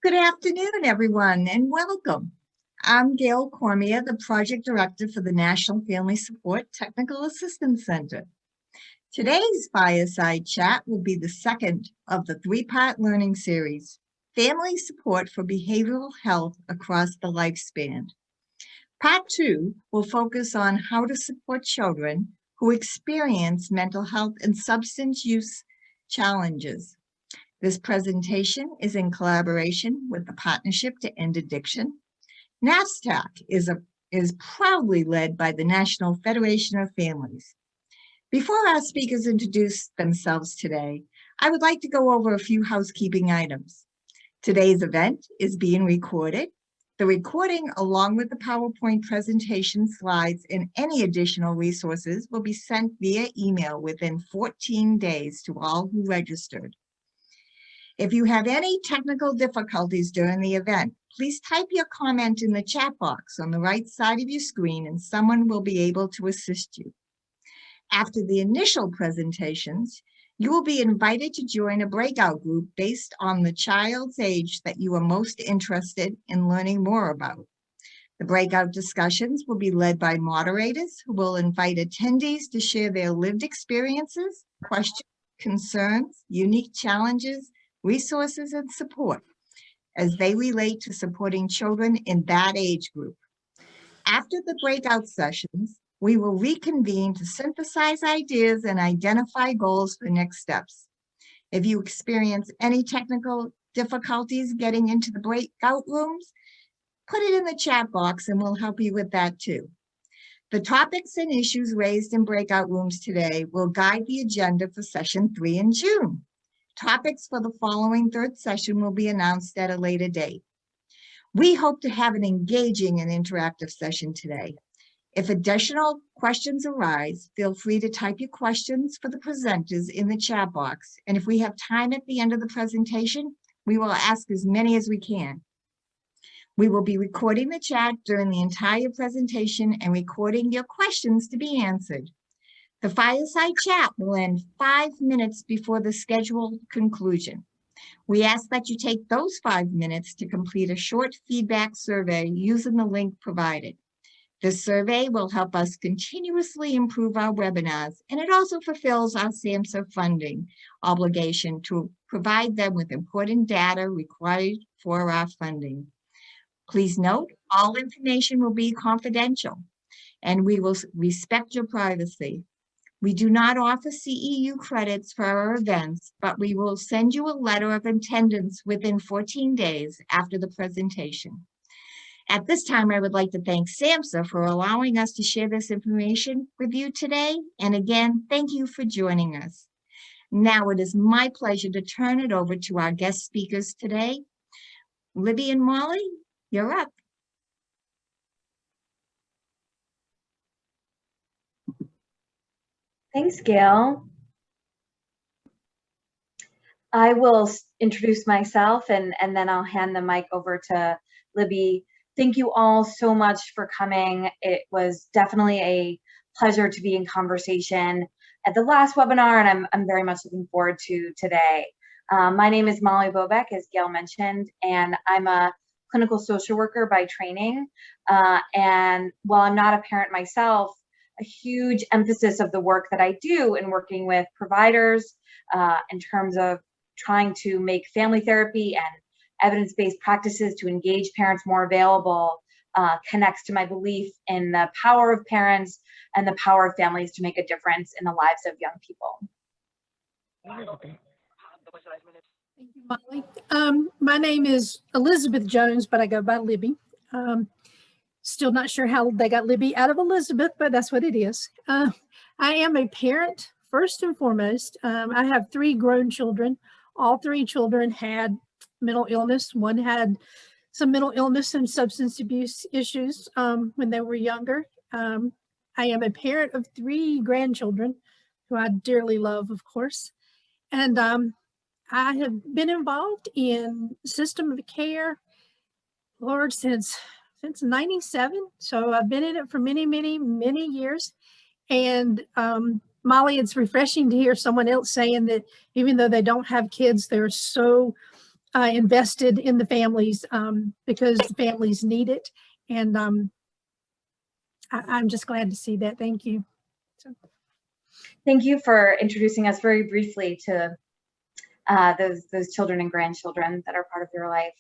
Good afternoon, everyone, and welcome. I'm Gail Cormier, the Project Director for the National Family Support Technical Assistance Center. Today's fireside chat will be the second of the three-part learning series, Family Support for Behavioral Health Across the Lifespan. Part 2 will focus on how to support children who experience mental health and substance use challenges. This presentation is in collaboration with the Partnership to End Addiction. NASTAC is proudly led by the National Federation of Families. Before our speakers introduce themselves today, I would like to go over a few housekeeping items. Today's event is being recorded. The recording, along with the PowerPoint presentation slides and any additional resources, will be sent via email within 14 days to all who registered. If you have any technical difficulties during the event, please type your comment in the chat box on the right side of your screen and someone will be able to assist you. After the initial presentations, you will be invited to join a breakout group based on the child's age that you are most interested in learning more about. The breakout discussions will be led by moderators who will invite attendees to share their lived experiences, questions, concerns, unique challenges, resources, and support as they relate to supporting children in that age group. After the breakout sessions, we will reconvene to synthesize ideas and identify goals for next steps. If you experience any technical difficulties getting into the breakout rooms, put it in the chat box and we'll help you with that too. The topics and issues raised in breakout rooms today will guide the agenda for session 3 in June. Topics for the following third session will be announced at a later date. We hope to have an engaging and interactive session today. If additional questions arise, feel free to type your questions for the presenters in the chat box. And if we have time at the end of the presentation, we will ask as many as we can. We will be recording the chat during the entire presentation and recording your questions to be answered. The fireside chat will end 5 minutes before the scheduled conclusion. We ask that you take those 5 minutes to complete a short feedback survey using the link provided. This survey will help us continuously improve our webinars, and it also fulfills our SAMHSA funding obligation to provide them with important data required for our funding. Please note, all information will be confidential, and we will respect your privacy. We do not offer CEU credits for our events, but we will send you a letter of attendance within 14 days after the presentation. At this time, I would like to thank SAMHSA for allowing us to share this information with you today. And again, thank you for joining us. Now it is my pleasure to turn it over to our guest speakers today. Libby and Molly, you're up. Thanks, Gail. I will introduce myself and then I'll hand the mic over to Libby. Thank you all so much for coming. It was definitely a pleasure to be in conversation at the last webinar, and I'm very much looking forward to today. My name is Molly Bobek, as Gail mentioned, and I'm a clinical social worker by training. And while I'm not a parent myself, a huge emphasis of the work that I do in working with providers in terms of trying to make family therapy and evidence-based practices to engage parents more available connects to my belief in the power of parents and the power of families to make a difference in the lives of young people. Thank you, Molly. My name is Elizabeth Jones, but I go by Libby. Still not sure how they got Libby out of Elizabeth, but that's what it is. I am a parent, first and foremost. I have 3 grown children. All 3 children had mental illness. One had some mental illness and substance abuse issues when they were younger. I am a parent of 3 grandchildren who I dearly love, of course. And I have been involved in system of care, Lord, since 97. So I've been in it for many, many, many years. And Molly, it's refreshing to hear someone else saying that even though they don't have kids, they're so invested in the families because the families need it. And I'm just glad to see that. Thank you. So. Thank you for introducing us very briefly to those children and grandchildren that are part of your life.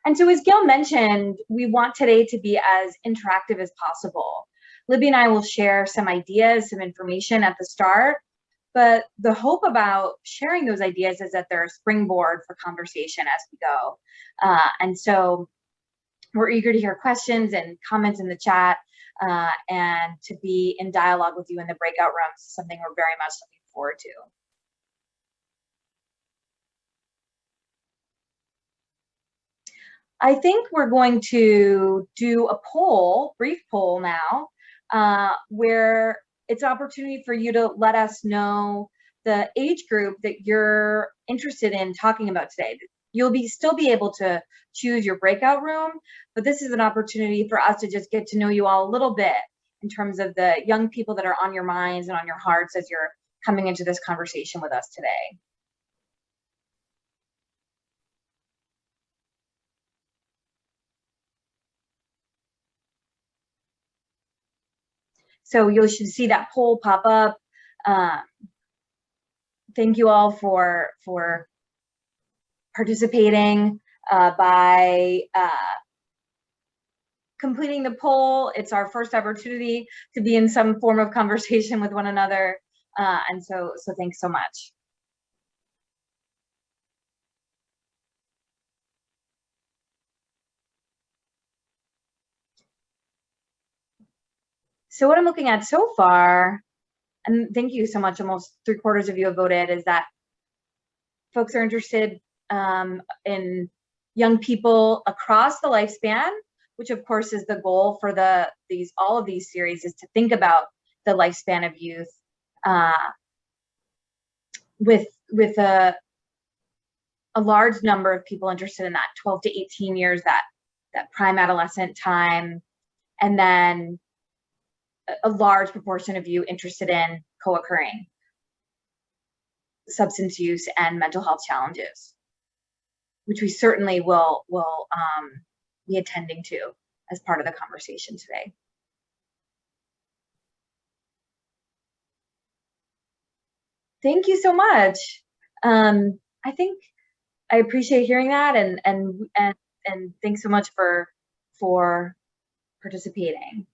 And so as Gail mentioned, we want today to be as interactive as possible. Libby and I will share some ideas, some information at the start, but the hope about sharing those ideas is that they're a springboard for conversation as we go. And so we're eager to hear questions and comments in the chat and to be in dialogue with you in the breakout rooms, something we're very much looking forward to. I think we're going to do a poll, brief poll now, where it's an opportunity for you to let us know the age group that you're interested in talking about today. You'll still be able to choose your breakout room, but this is an opportunity for us to just get to know you all a little bit in terms of the young people that are on your minds and on your hearts as you're coming into this conversation with us today. So you should see that poll pop up. Thank you all for participating by completing the poll. It's our first opportunity to be in some form of conversation with one another. And so thanks so much. So what I'm looking at so far, and thank you so much, almost 3/4 of you have voted, is that folks are interested in young people across the lifespan, which of course is the goal for all of these series, is to think about the lifespan of youth with a large number of people interested in that 12 to 18 years, that prime adolescent time, and then a large proportion of you interested in co-occurring substance use and mental health challenges, which we certainly will be attending to as part of the conversation today. Thank you so much. I think I appreciate hearing that, and thanks so much for participating.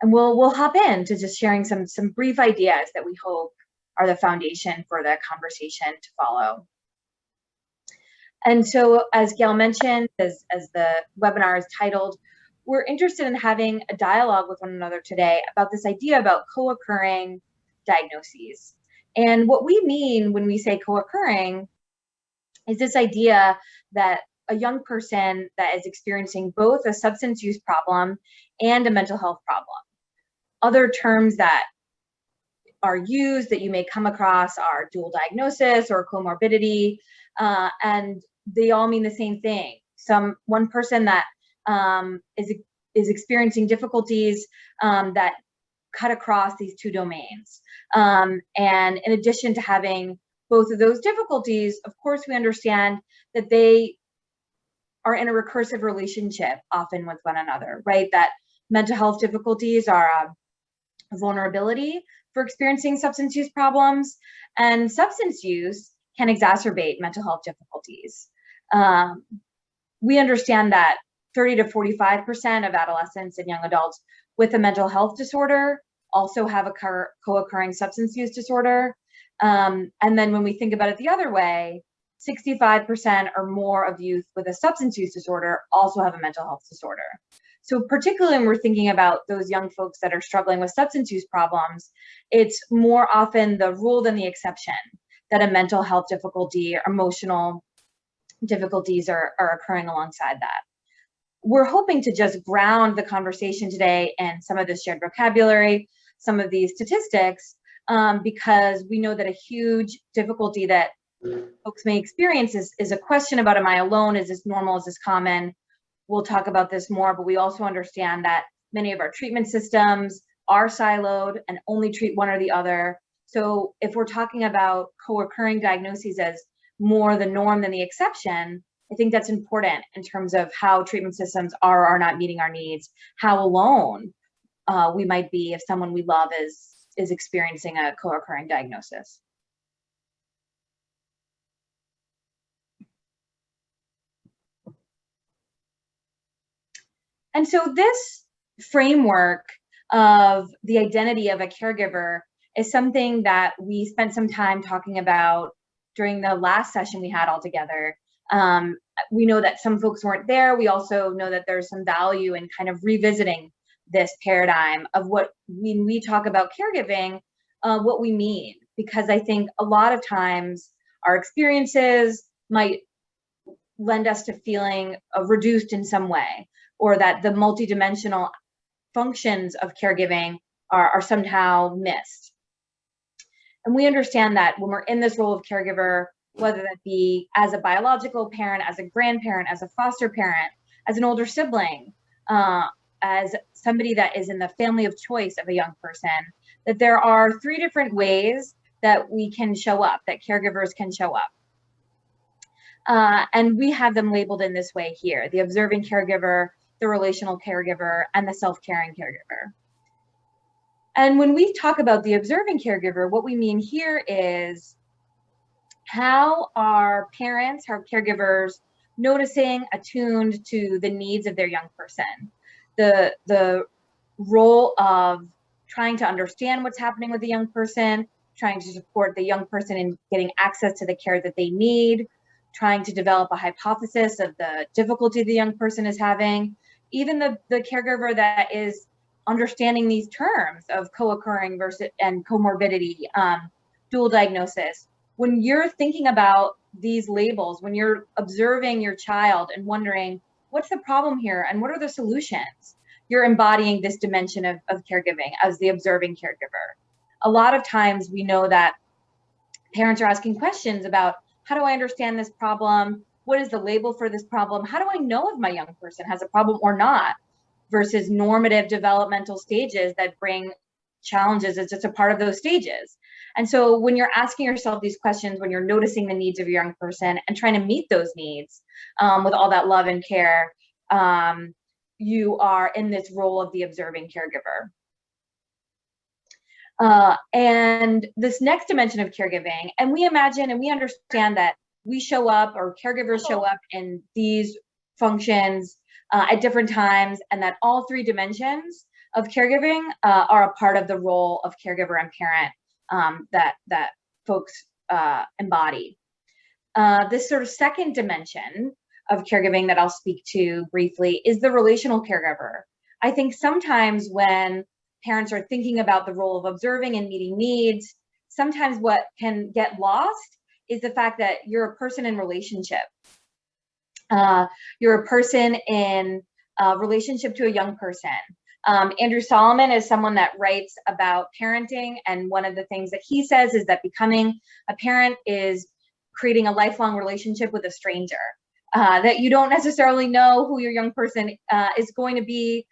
And we'll hop into just sharing some brief ideas that we hope are the foundation for the conversation to follow. And so, as Gail mentioned, as the webinar is titled, we're interested in having a dialogue with one another today about this idea about co-occurring diagnoses. And what we mean when we say co-occurring is this idea that a young person that is experiencing both a substance use problem and a mental health problem. Other terms that are used that you may come across are dual diagnosis or comorbidity, and they all mean the same thing. One person that is experiencing difficulties that cut across these two domains. And in addition to having both of those difficulties, of course, we understand that they are in a recursive relationship often with one another, right? That mental health difficulties are a vulnerability for experiencing substance use problems, and substance use can exacerbate mental health difficulties. We understand that 30 to 45% of adolescents and young adults with a mental health disorder also have a co-occurring substance use disorder. And then when we think about it the other way, 65% or more of youth with a substance use disorder also have a mental health disorder. So particularly when we're thinking about those young folks that are struggling with substance use problems, it's more often the rule than the exception that a mental health difficulty or emotional difficulties are occurring alongside that. We're hoping to just ground the conversation today in some of this shared vocabulary, some of these statistics, because we know that a huge difficulty that folks may experience is a question about, am I alone? Is this normal? Is this common? We'll talk about this more, but we also understand that many of our treatment systems are siloed and only treat one or the other. So if we're talking about co-occurring diagnoses as more the norm than the exception, I think that's important in terms of how treatment systems are or are not meeting our needs, how alone we might be if someone we love is experiencing a co-occurring diagnosis. And so this framework of the identity of a caregiver is something that we spent some time talking about during the last session we had all together. We know that some folks weren't there. We also know that there's some value in kind of revisiting this paradigm of what, when we talk about caregiving, what we mean, because I think a lot of times our experiences might lend us to feeling reduced in some way, or that the multidimensional functions of caregiving are somehow missed. And we understand that when we're in this role of caregiver, whether that be as a biological parent, as a grandparent, as a foster parent, as an older sibling, as somebody that is in the family of choice of a young person, that there are 3 different ways that we can show up, that caregivers can show up. And we have them labeled in this way here: the observing caregiver, the relational caregiver, and the self-caring caregiver. And when we talk about the observing caregiver, what we mean here is how are parents, how are caregivers noticing, attuned to the needs of their young person? The role of trying to understand what's happening with the young person, trying to support the young person in getting access to the care that they need, trying to develop a hypothesis of the difficulty the young person is having, even the caregiver that is understanding these terms of co-occurring versus and comorbidity, dual diagnosis. When you're thinking about these labels, when you're observing your child and wondering, what's the problem here and what are the solutions? You're embodying this dimension of caregiving as the observing caregiver. A lot of times we know that parents are asking questions about, how do I understand this problem? What is the label for this problem? How do I know if my young person has a problem or not? Versus normative developmental stages that bring challenges as just a part of those stages. And so when you're asking yourself these questions, when you're noticing the needs of your young person and trying to meet those needs with all that love and care, you are in this role of the observing caregiver. And this next dimension of caregiving, and we imagine and we understand that we show up, or caregivers show up in these functions at different times, and that all 3 dimensions of caregiving are a part of the role of caregiver and parent that folks embody. This sort of second dimension of caregiving that I'll speak to briefly is the relational caregiver. I think sometimes when parents are thinking about the role of observing and meeting needs, sometimes what can get lost is the fact that you're a person in relationship. You're a person in relationship to a young person. Andrew Solomon is someone that writes about parenting, and one of the things that he says is that becoming a parent is creating a lifelong relationship with a stranger. That you don't necessarily know who your young person is going to be,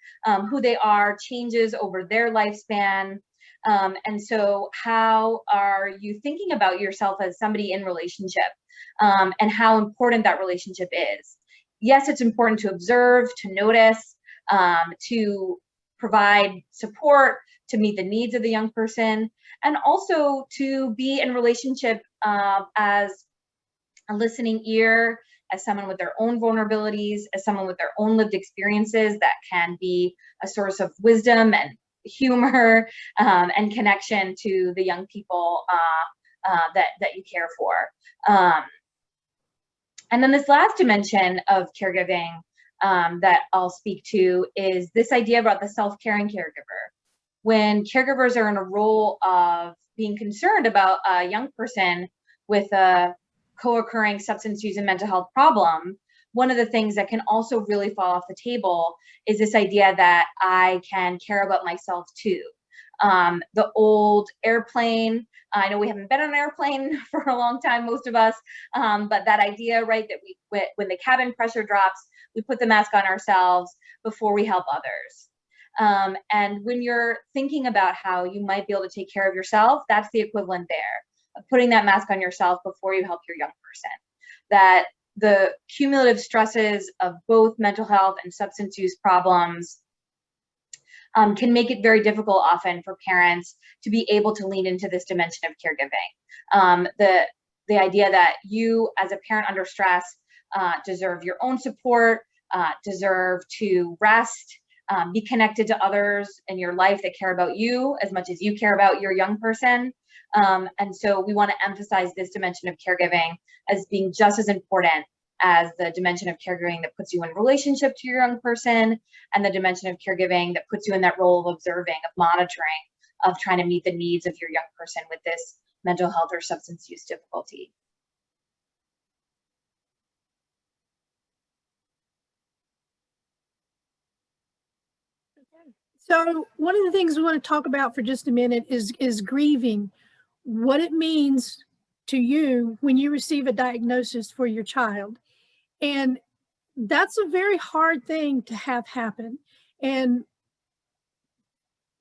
who they are, changes over their lifespan. And so how are you thinking about yourself as somebody in relationship, and how important that relationship is? Yes, it's important to observe, to notice, to provide support, to meet the needs of the young person, and also to be in relationship as a listening ear, as someone with their own vulnerabilities, as someone with their own lived experiences that can be a source of wisdom and humor and connection to the young people that you care for. And then this last dimension of caregiving that I'll speak to is this idea about the self-caring caregiver. When caregivers are in a role of being concerned about a young person with a co-occurring substance use and mental health problem, one of the things that can also really fall off the table is this idea that I can care about myself too. The old airplane, I know we haven't been on an airplane for a long time, most of us, but that idea, right, that when the cabin pressure drops, we put the mask on ourselves before we help others. And when you're thinking about how you might be able to take care of yourself, that's the equivalent there putting that mask on yourself before you help your young person. That the cumulative stresses of both mental health and substance use problems can make it very difficult often for parents to be able to lean into this dimension of caregiving. The idea that you as a parent under stress deserve your own support, deserve to rest, be connected to others in your life that care about you as much as you care about your young person. And so we want to emphasize this dimension of caregiving as being just as important as the dimension of caregiving that puts you in relationship to your young person, and the dimension of caregiving that puts you in that role of observing, of monitoring, of trying to meet the needs of your young person with this mental health or substance use difficulty. So one of the things we want to talk about for just a minute is grieving, what it means to you when you receive a diagnosis for your child. And that's a very hard thing to have happen. And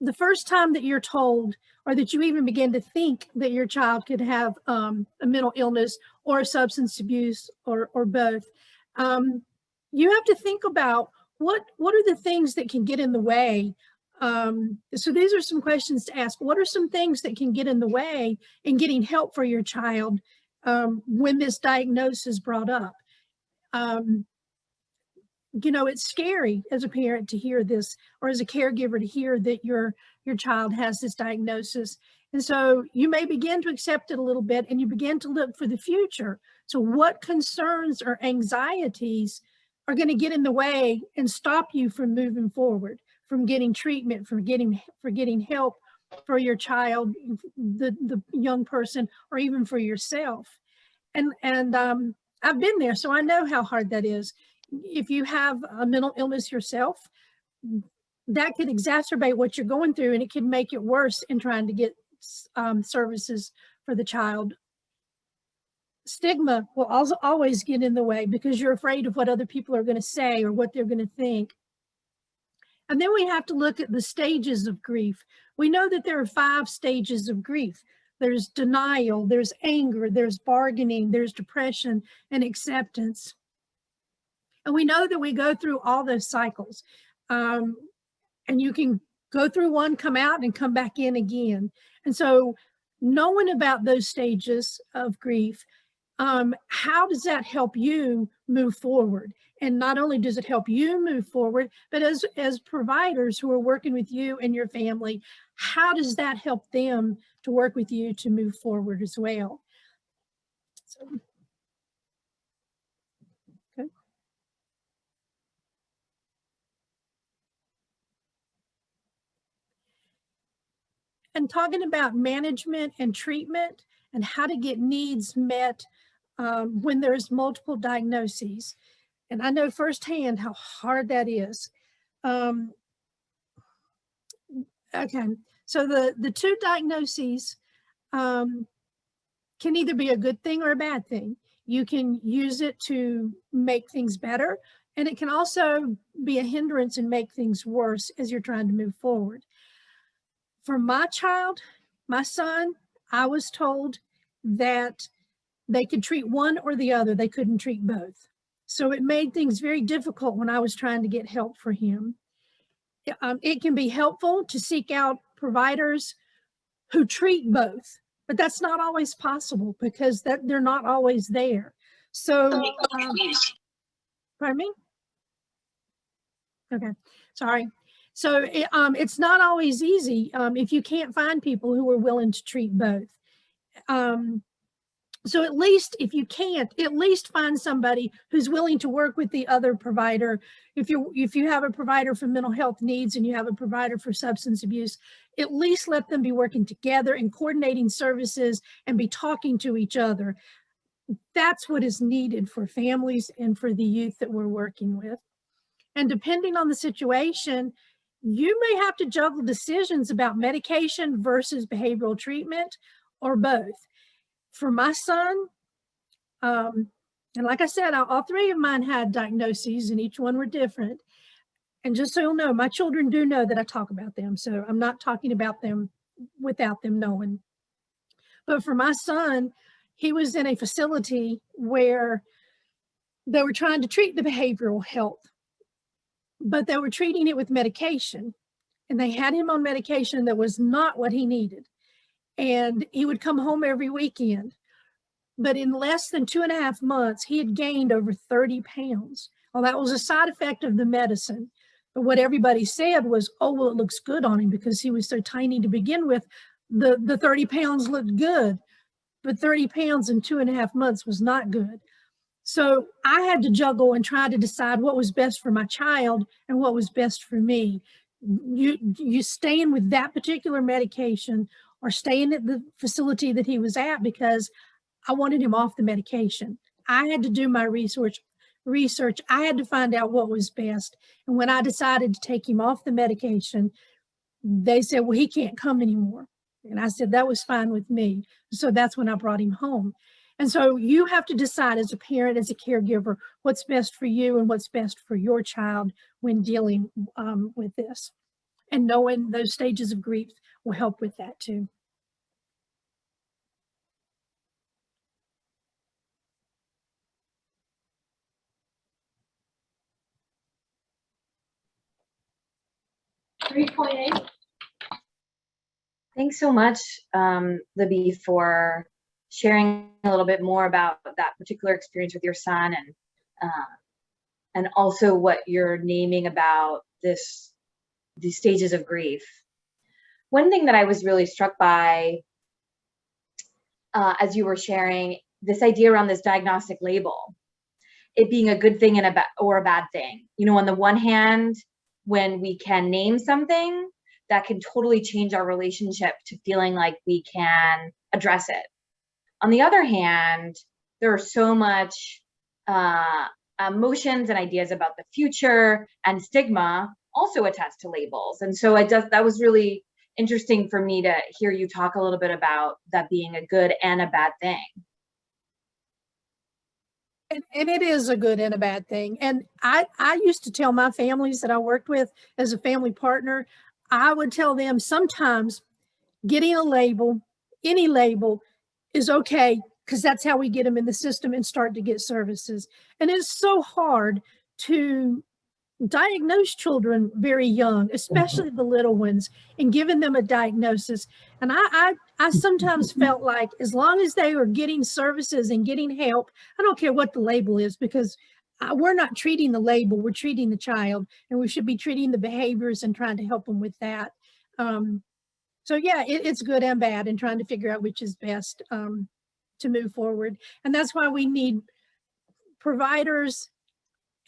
the first time that you're told, or that you even begin to think that your child could have a mental illness or substance abuse or both, you have to think about what are the things that can get in the way. So these are some questions to ask. What are some things that can get in the way in getting help for your child when this diagnosis is brought up? You know, it's scary as a parent to hear this, or as a caregiver to hear that your child has this diagnosis. And so you may begin to accept it a little bit, and you begin to look for the future. So what concerns or anxieties are going to get in the way and stop you from moving forward, from getting treatment, for getting help for your child, the young person, or even for yourself? And I've been there, so I know how hard that is. If you have a mental illness yourself, that could exacerbate what you're going through, and it can make it worse in trying to get services for the child. Stigma will also always get in the way because you're afraid of what other people are going to say or what they're going to think. And then we have to look at the stages of grief. We know that there are 5 stages of grief. There's denial, there's anger, there's bargaining, there's depression, and acceptance. And we know that we go through all those cycles. And you can go through one, come out, and come back in again. And so knowing about those stages of grief, how does that help you move forward? And not only does it help you move forward, but as providers who are working with you and your family, how does that help them to work with you to move forward as well? So, okay. And talking about management and treatment and how to get needs met when there's multiple diagnoses. And I know firsthand how hard that is. Okay, so the 2 diagnoses can either be a good thing or a bad thing. You can use it to make things better, and it can also be a hindrance and make things worse as you're trying to move forward. For my child, my son, I was told that they could treat one or the other. They couldn't treat both. So it made things very difficult when I was trying to get help for him. It can be helpful to seek out providers who treat both, but that's not always possible because they're not always there. So, pardon me? Okay, sorry. So it's not always easy if you can't find people who are willing to treat both. So at least if you can't, at least find somebody who's willing to work with the other provider. If you have a provider for mental health needs and you have a provider for substance abuse, at least let them be working together and coordinating services and be talking to each other. That's what is needed for families and for the youth that we're working with. And depending on the situation, you may have to juggle decisions about medication versus behavioral treatment or both. For my son, and like I said, all 3 of mine had diagnoses and each one were different. And just so you'll know, my children do know that I talk about them. So I'm not talking about them without them knowing. But for my son, he was in a facility where they were trying to treat the behavioral health, but they were treating it with medication. And they had him on medication that was not what he needed. And he would come home every weekend. But in less than 2.5 months, he had gained over 30 pounds. Well, that was a side effect of the medicine. But what everybody said was, oh, well, it looks good on him because he was so tiny to begin with. The 30 pounds looked good, but 30 pounds in 2.5 months was not good. So I had to juggle and try to decide what was best for my child and what was best for me. You staying with that particular medication or staying at the facility that he was at because I wanted him off the medication. I had to do my research. I had to find out what was best. And when I decided to take him off the medication, they said, well, he can't come anymore. And I said, that was fine with me. So that's when I brought him home. And so you have to decide as a parent, as a caregiver, what's best for you and what's best for your child when dealing with this. And knowing those stages of grief will help with that too. Thanks so much, Libby, for sharing a little bit more about that particular experience with your son and also what you're naming about these stages of grief. One thing that I was really struck by as you were sharing, this idea around this diagnostic label, it being a good thing and or a bad thing. You know, on the one hand, when we can name something, that can totally change our relationship to feeling like we can address it. On the other hand, there are so much emotions and ideas about the future and stigma also attached to labels. And so that was really interesting for me to hear you talk a little bit about that being a good and a bad thing. And it is a good and a bad thing. And I used to tell my families that I worked with as a family partner, I would tell them sometimes getting a label, any label, is okay because that's how we get them in the system and start to get services. And it's so hard to diagnose children very young, especially the little ones, and giving them a diagnosis. And I sometimes felt like as long as they were getting services and getting help, I don't care what the label is, because we're not treating the label, we're treating the child, and we should be treating the behaviors and trying to help them with that. So yeah, it's good and bad, and trying to figure out which is best to move forward. And that's why we need providers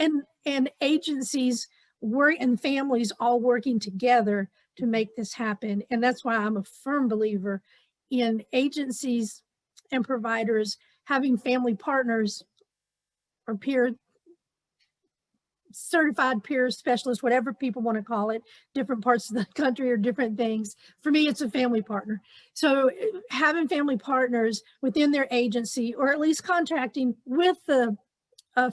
and agencies and families all working together to make this happen. And that's why I'm a firm believer in agencies and providers having family partners or certified peer specialists, whatever people want to call it, different parts of the country or different things. For me, it's a family partner. So having family partners within their agency, or at least contracting with the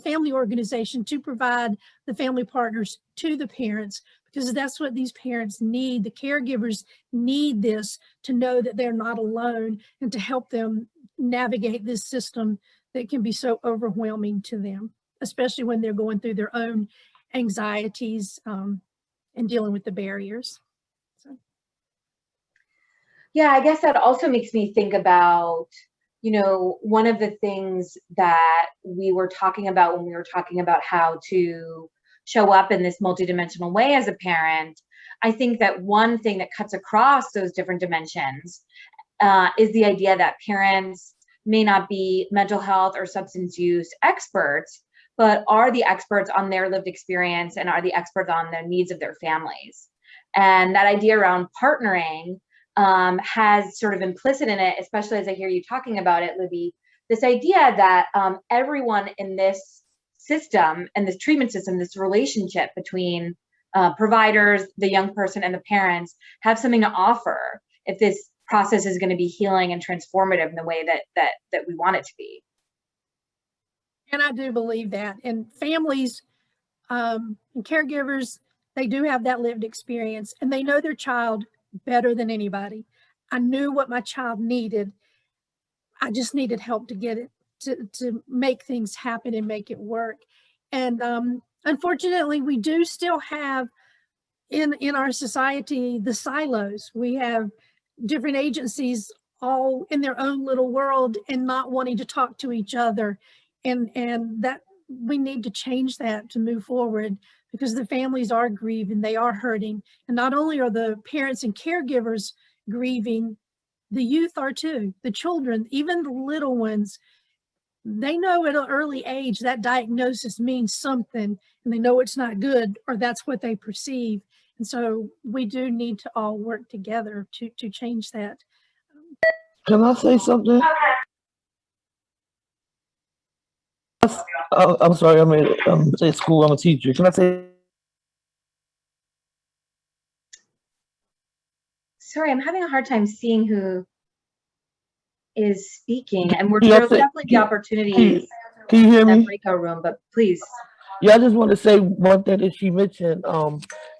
family organization to provide the family partners to the parents, because that's what these parents need. The caregivers need this to know that they're not alone and to help them navigate this system that can be so overwhelming to them, especially when they're going through their own anxieties and dealing with the barriers. So. Yeah, I guess that also makes me think about, you know, one of the things that we were talking about when we were talking about how to show up in this multidimensional way as a parent. I think that one thing that cuts across those different dimensions is the idea that parents may not be mental health or substance use experts, but are the experts on their lived experience and are the experts on the needs of their families. And that idea around partnering has sort of implicit in it, especially as I hear you talking about it, Libby, this idea that everyone in this system and this treatment system, this relationship between providers, the young person, and the parents have something to offer if this process is going to be healing and transformative in the way that we want it to be. And I do believe that. And families and caregivers, they do have that lived experience, and they know their child better than anybody. I knew what my child needed. I just needed help to get it to make things happen and make it work. And unfortunately, we do still have in our society the silos. We have different agencies all in their own little world and not wanting to talk to each other, and that we need to change that to move forward, because the families are grieving, they are hurting, and not only are the parents and caregivers grieving, the youth are too, the children, even the little ones. They know at an early age that diagnosis means something, and they know it's not good, or that's what they perceive. And so we do need to all work together to change that. Can I say something? I'm sorry, I'm at school, I'm a teacher. Can I say? Sorry, I'm having a hard time seeing who is speaking, and Yeah, there'll definitely be opportunities Can you hear in that me? breakout room, but please. Yeah, I just want to say one thing that she mentioned.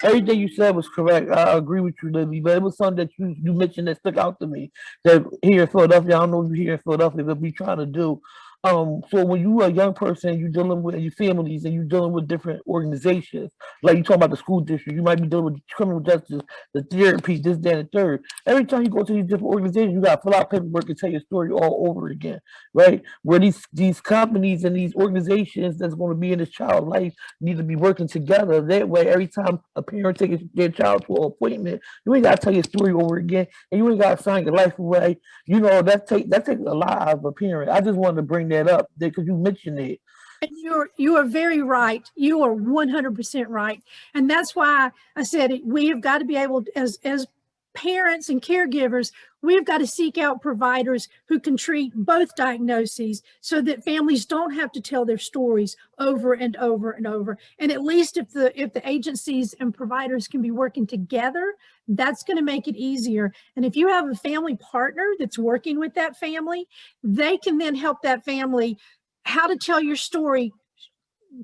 Everything you said was correct. I agree with you, Lily, but it was something that you mentioned that stuck out to me. That here in Philadelphia, I don't know if you're here in Philadelphia, but we trying to do. So when you are a young person, you're dealing with your families and you're dealing with different organizations, like you talking about the school district, you might be dealing with criminal justice, the therapy, this, that, and the third. Every time you go to these different organizations, you got to fill out paperwork and tell your story all over again, right? Where these companies and these organizations that's going to be in this child's life need to be working together. That way, every time a parent takes their child to an appointment, you ain't got to tell your story over again, and you ain't got to sign your life away. You know, that takes a lot out of a parent. I just wanted to bring that up because you mentioned it. And you are very right. You are 100% right. And that's why I said we have got to be able, as parents and caregivers, we've got to seek out providers who can treat both diagnoses so that families don't have to tell their stories over and over and over. And at least if the agencies and providers can be working together, that's going to make it easier. And if you have a family partner that's working with that family, they can then help that family how to tell your story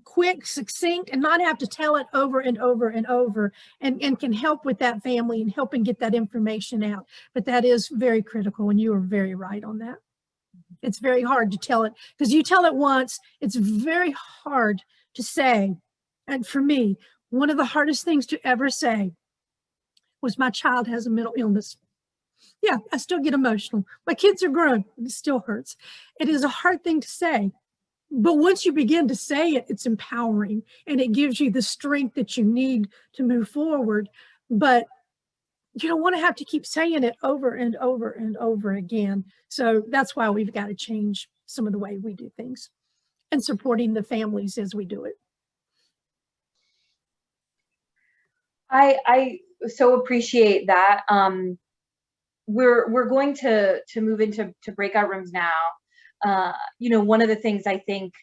quick, succinct, and not have to tell it over and over and over, and can help with that family and helping get that information out. But that is very critical, and you are very right on that. It's very hard to tell it, because you tell it once, it's very hard to say. And for me, one of the hardest things to ever say was my child has a mental illness. Yeah, I still get emotional. My kids are grown, but it still hurts. It is a hard thing to say. But once you begin to say it, it's empowering, and it gives you the strength that you need to move forward. But you don't want to have to keep saying it over and over and over again. So that's why we've got to change some of the way we do things and supporting the families as we do it. I so appreciate that. We're going to move into breakout rooms now. You know, one of the things I think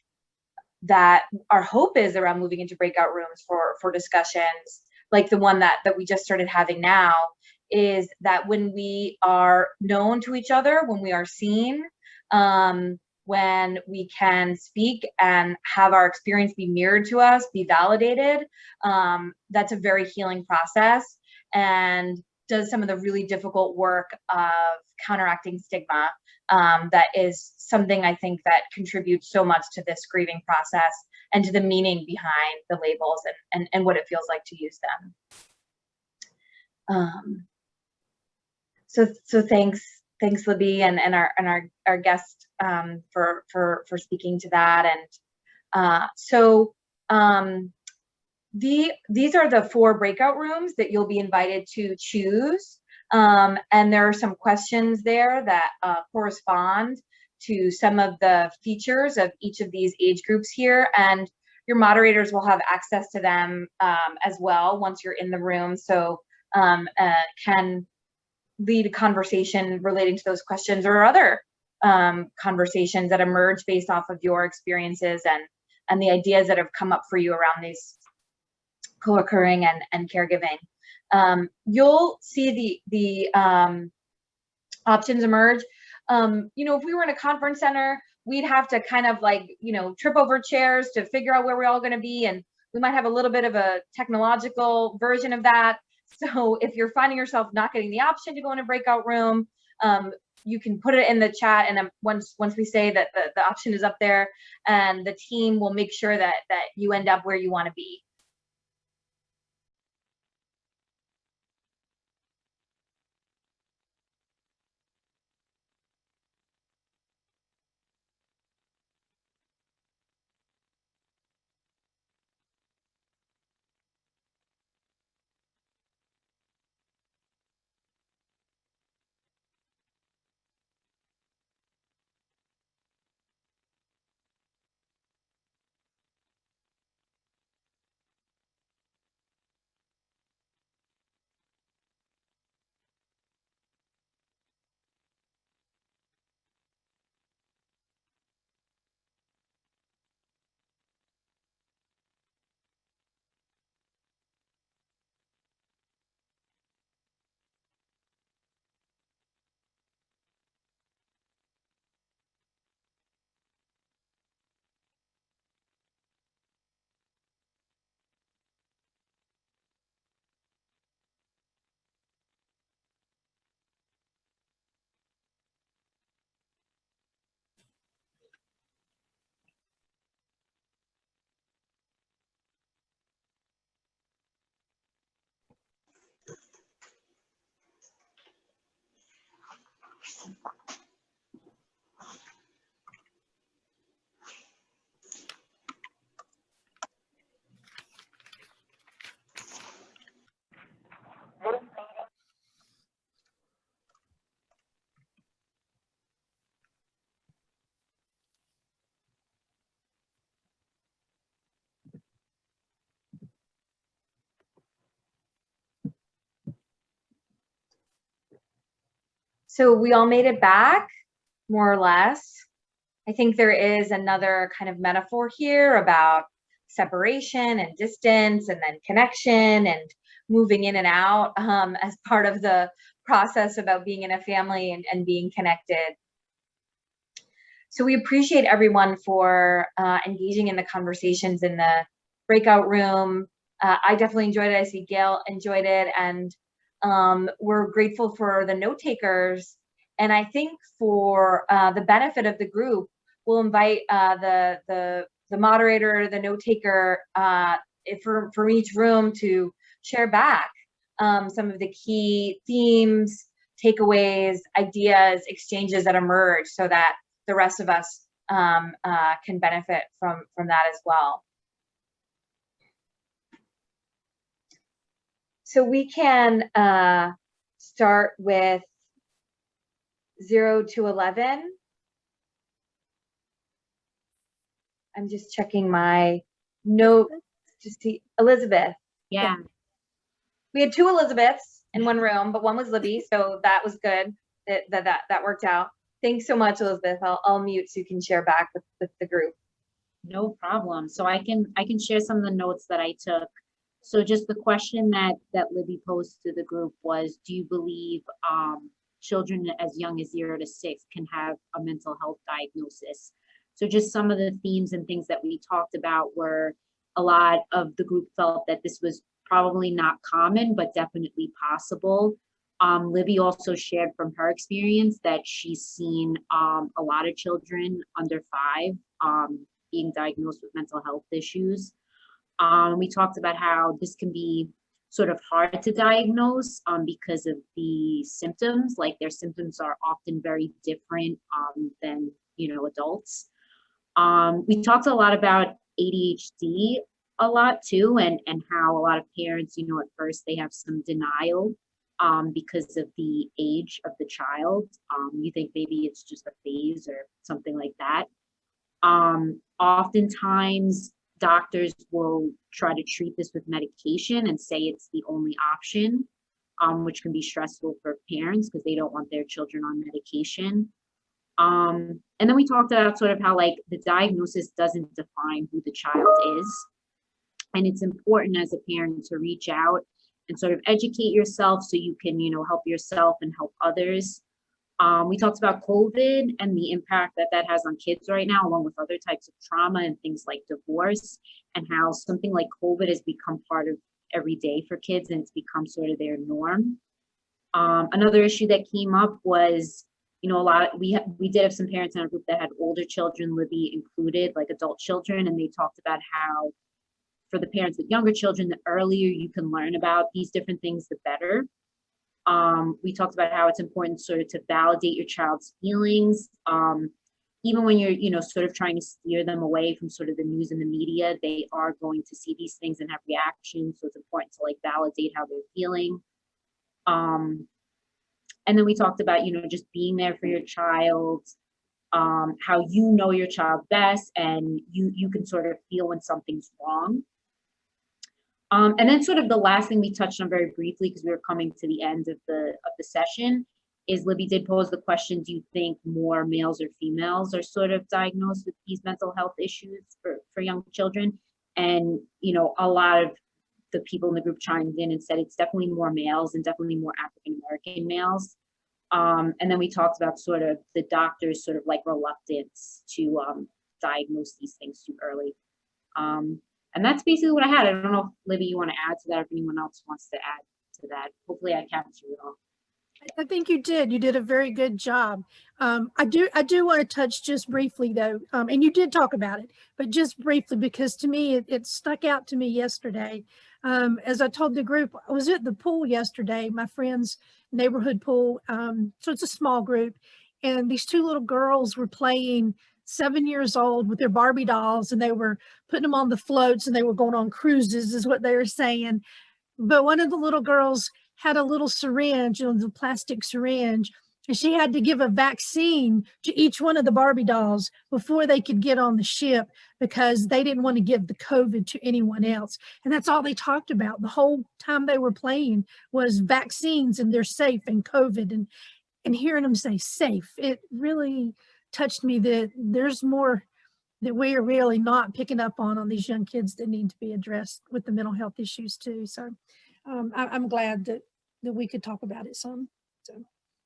that our hope is around moving into breakout rooms for discussions like the one that we just started having now is that when we are known to each other, when we are seen, when we can speak and have our experience be mirrored to us, be validated, that's a very healing process and does some of the really difficult work of counteracting stigma. That is something I think that contributes so much to this grieving process and to the meaning behind the labels and what it feels like to use them. So thanks Libby and our guest for speaking to that. And these are the 4 breakout rooms that you'll be invited to choose. And there are some questions there that correspond to some of the features of each of these age groups here. And your moderators will have access to them as well once you're in the room. So can lead a conversation relating to those questions or other conversations that emerge based off of your experiences and the ideas that have come up for you around these co-occurring and caregiving. You'll see the options emerge. You know, if we were in a conference center, we'd have to kind of like, you know, trip over chairs to figure out where we're all going to be. And we might have a little bit of a technological version of that. So if you're finding yourself not getting the option to go in a breakout room, you can put it in the chat, and once we say that the option is up there, and the team will make sure that you end up where you want to be. So we all made it back, more or less. I think there is another kind of metaphor here about separation and distance, and then connection and moving in and out as part of the process about being in a family and being connected. So we appreciate everyone for engaging in the conversations in the breakout room. I definitely enjoyed it. I see Gail enjoyed it, and we're grateful for the note takers. And I think for the benefit of the group, we'll invite the moderator, the note taker from each room to share back some of the key themes, takeaways, ideas, exchanges that emerge, so that the rest of us can benefit from that as well. So we can start with 0 to 11. I'm just checking my note to see. Elizabeth. Yeah. We had 2 Elizabeths in one room, but one was Libby, so that was good. That worked out. Thanks so much, Elizabeth. I'll mute so you can share back with the group. No problem. So I can share some of the notes that I took. So just the question that Libby posed to the group was, do you believe children as young as 0 to 6 can have a mental health diagnosis? So just some of the themes and things that we talked about were, a lot of the group felt that this was probably not common, but definitely possible. Libby also shared from her experience that she's seen a lot of children under 5 being diagnosed with mental health issues. We talked about how this can be sort of hard to diagnose because of the symptoms. Like, their symptoms are often very different than adults. We talked a lot about ADHD a lot too, and how a lot of parents, at first they have some denial because of the age of the child. You think maybe it's just a phase or something like that. Oftentimes doctors will try to treat this with medication and say it's the only option, which can be stressful for parents because they don't want their children on medication. And then we talked about sort of how, like, the diagnosis doesn't define who the child is. And it's important as a parent to reach out and sort of educate yourself so you can, help yourself and help others. We talked about COVID and the impact that has on kids right now, along with other types of trauma and things like divorce, and how something like COVID has become part of every day for kids, and it's become sort of their norm. Another issue that came up was you know, we did have some parents in our group that had older children, Libby included, like adult children, and they talked about how for the parents with younger children, the earlier you can learn about these different things, the better. We talked about how it's important sort of to validate your child's feelings. Even when you're, you know, sort of trying to steer them away from sort of the news and the media, they are going to see these things and have reactions. So it's important to like validate how they're feeling. And then we talked about, you know, just being there for your child, how you know your child best, and you can sort of feel when something's wrong. And then sort of the last thing we touched on very briefly, because we were coming to the end of the session, is Libby did pose the question, do you think more males or females are sort of diagnosed with these mental health issues for young children? And, you know, a lot of the people in the group chimed in and said it's definitely more males and definitely more African-American males. And then we talked about sort of the doctors' sort of like reluctance to diagnose these things too early. And that's basically what I had. I don't know if Libby, you want to add to that, or if anyone else wants to add to that. Hopefully I captured it all. I think you did. You did a very good job. I do want to touch just briefly though, and you did talk about it, but just briefly, because to me, it stuck out to me yesterday. As I told the group, I was at the pool yesterday, my friend's neighborhood pool. So it's a small group, and these two little girls were playing 7 years old with their Barbie dolls, and they were putting them on the floats and they were going on cruises is what they were saying. But one of the little girls had a little syringe, you know, the plastic syringe, and she had to give a vaccine to each one of the Barbie dolls before they could get on the ship, because they didn't want to give the COVID to anyone else. And that's all they talked about the whole time they were playing was vaccines and they're safe and COVID, and hearing them say safe, it really touched me that there's more that we are really not picking up on these young kids that need to be addressed with the mental health issues too. So I'm glad that we could talk about it some. So,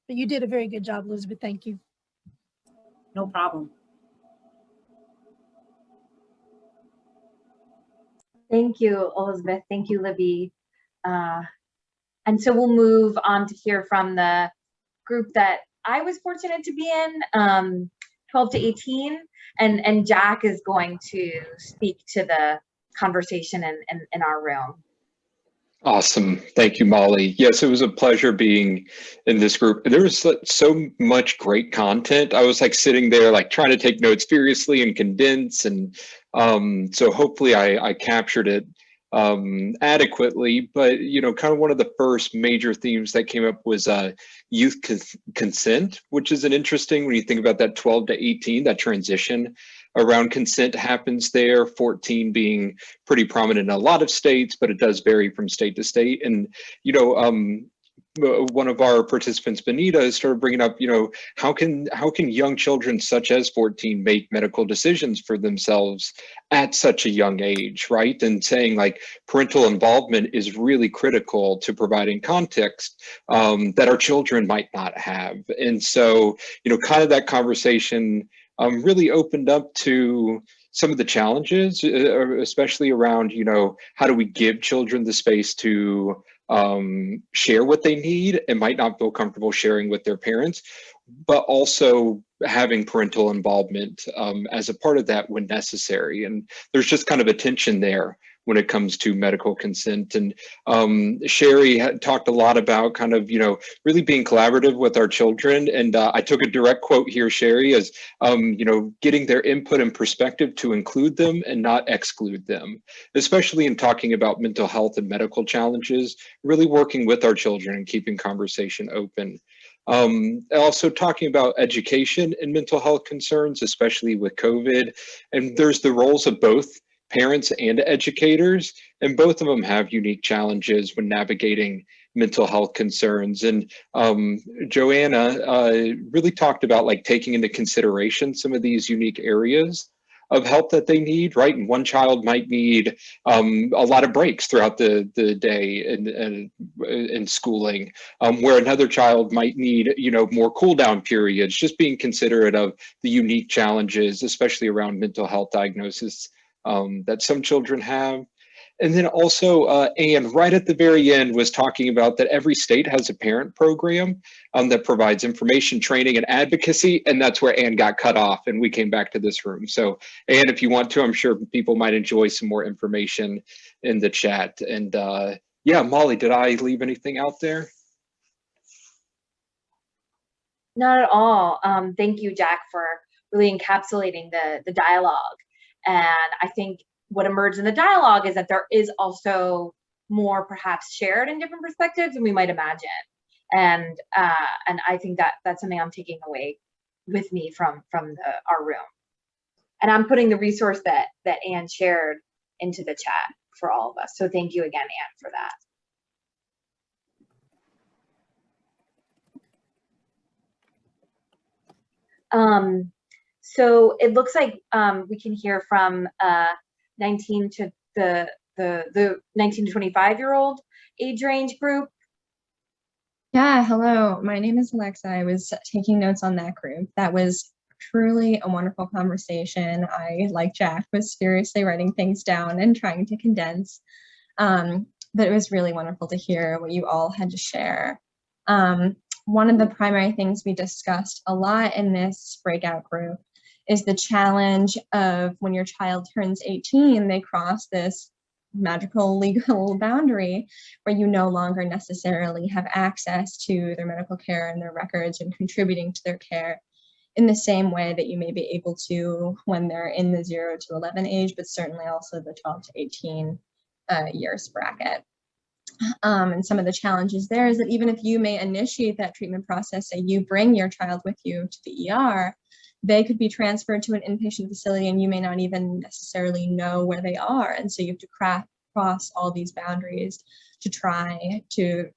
but you did a very good job, Elizabeth. Thank you. No problem. Thank you, Elizabeth. Thank you, Libby. And so we'll move on to hear from the group that I was fortunate to be in, 12 to 18, and Jack is going to speak to the conversation in our room. Awesome. Thank you, Molly. Yes, it was a pleasure being in this group. There was so much great content. I was like sitting there, like trying to take notes furiously and condense. And so hopefully I captured it adequately. But, you know, kind of one of the first major themes that came up was youth consent, which is an interesting, when you think about that 12 to 18, that transition around consent happens there, 14 being pretty prominent in a lot of states, but it does vary from state to state. And, you know, one of our participants, Benita, started bringing up, you know, how can young children such as 14 make medical decisions for themselves at such a young age, right? And saying like parental involvement is really critical to providing context that our children might not have. And so, you know, kind of that conversation really opened up to some of the challenges, especially around, you know, how do we give children the space to share what they need and might not feel comfortable sharing with their parents, but also having parental involvement as a part of that when necessary. And there's just kind of a tension there when it comes to medical consent. And Sherry had talked a lot about kind of, you know, really being collaborative with our children. And I took a direct quote here, Sherry, as, you know, getting their input and perspective to include them and not exclude them, especially in talking about mental health and medical challenges, really working with our children and keeping conversation open. Also talking about education and mental health concerns, especially with COVID. And there's the roles of both parents and educators, and both of them have unique challenges when navigating mental health concerns. And Joanna really talked about like taking into consideration some of these unique areas of help that they need, right? And one child might need a lot of breaks throughout the day in schooling, where another child might need, you know, more cool down periods, just being considerate of the unique challenges, especially around mental health diagnosis that some children have. And then also, Anne, right at the very end, was talking about that every state has a parent program that provides information, training, and advocacy. And that's where Anne got cut off and we came back to this room. So Anne, if you want to, I'm sure people might enjoy some more information in the chat. And yeah, Molly, did I leave anything out there? Not at all. Thank you, Jack, for really encapsulating the dialogue. And I think what emerged in the dialogue is that there is also more perhaps shared in different perspectives than we might imagine. And I think that that's something I'm taking away with me from our room. And I'm putting the resource that Anne shared into the chat for all of us. So thank you again, Anne, for that. So it looks like we can hear from 19 to the 19 to 25-year-old age range group. Yeah, hello. My name is Alexa. I was taking notes on that group. That was truly a wonderful conversation. I, like Jack, was furiously writing things down and trying to condense. But it was really wonderful to hear what you all had to share. One of the primary things we discussed a lot in this breakout group is the challenge of when your child turns 18, they cross this magical legal boundary where you no longer necessarily have access to their medical care and their records and contributing to their care in the same way that you may be able to when they're in the 0 to 11 age, but certainly also the 12 to 18 years bracket. And some of the challenges there is that even if you may initiate that treatment process, say you bring your child with you to the ER, they could be transferred to an inpatient facility and you may not even necessarily know where they are. And so you have to cross all these boundaries to try to